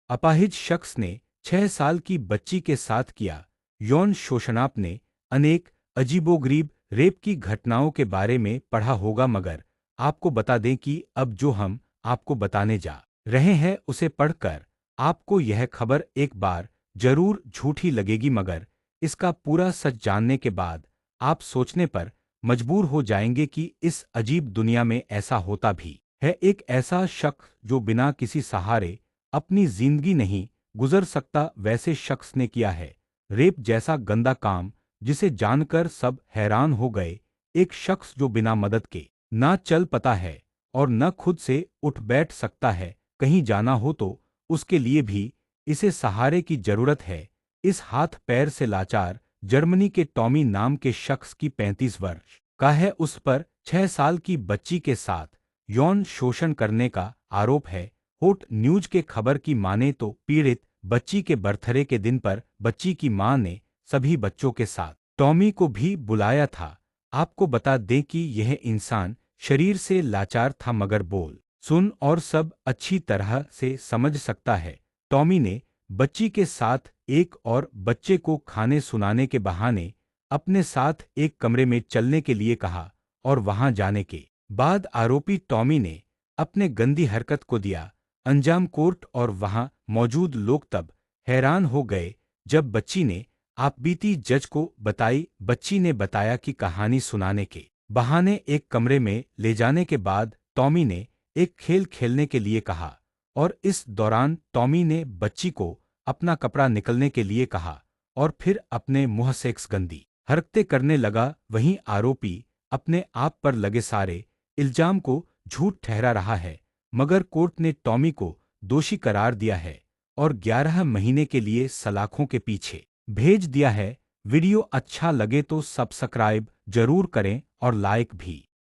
अपाहिज शख्स ने 6 साल की बच्ची के साथ किया यौन शोषण। आपने अनेक अजीबोगरीब रेप की घटनाओं के बारे में पढ़ा होगा, मगर आपको बता दें कि अब जो हम आपको बताने जा रहे हैं उसे पढ़कर आपको यह खबर एक बार जरूर झूठी लगेगी, मगर इसका पूरा सच जानने के बाद आप सोचने पर मजबूर हो जाएंगे कि इस अजीब दुनिया में ऐसा होता भी है। एक ऐसा शख्स जो बिना किसी सहारे अपनी जिंदगी नहीं गुजर सकता, वैसे शख्स ने किया है रेप जैसा गंदा काम, जिसे जानकर सब हैरान हो गए। एक शख्स जो बिना मदद के ना चल पता है और न खुद से उठ बैठ सकता है, कहीं जाना हो तो उसके लिए भी इसे सहारे की जरूरत है। इस हाथ पैर से लाचार जर्मनी के टॉमी नाम के शख्स की 35 वर्ष का है, उस पर 6 साल की बच्ची के साथ यौन शोषण करने का आरोप है। हॉट न्यूज के खबर की माने तो पीड़ित बच्ची के बर्थडे के दिन पर बच्ची की मां ने सभी बच्चों के साथ टॉमी को भी बुलाया था। आपको बता दें कि यह इंसान शरीर से लाचार था, मगर बोल सुन और सब अच्छी तरह से समझ सकता है। टॉमी ने बच्ची के साथ एक और बच्चे को खाने सुनाने के बहाने अपने साथ एक कमरे में चलने के लिए कहा और वहां जाने के बाद आरोपी टॉमी ने अपने गंदी हरकत को दिया अंजाम। कोर्ट और वहां मौजूद लोग तब हैरान हो गए जब बच्ची ने आपबीती जज को बताई। बच्ची ने बताया कि कहानी सुनाने के बहाने एक कमरे में ले जाने के बाद टॉमी ने एक खेल खेलने के लिए कहा और इस दौरान टॉमी ने बच्ची को अपना कपड़ा निकलने के लिए कहा और फिर अपने मुंह से गंदी हरकतें करने लगा। वहीं आरोपी अपने आप पर लगे सारे इल्जाम को झूठ ठहरा रहा है, मगर कोर्ट ने टॉमी को दोषी करार दिया है और 11 महीने के लिए सलाखों के पीछे भेज दिया है। वीडियो अच्छा लगे तो सब्सक्राइब जरूर करें और लाइक भी।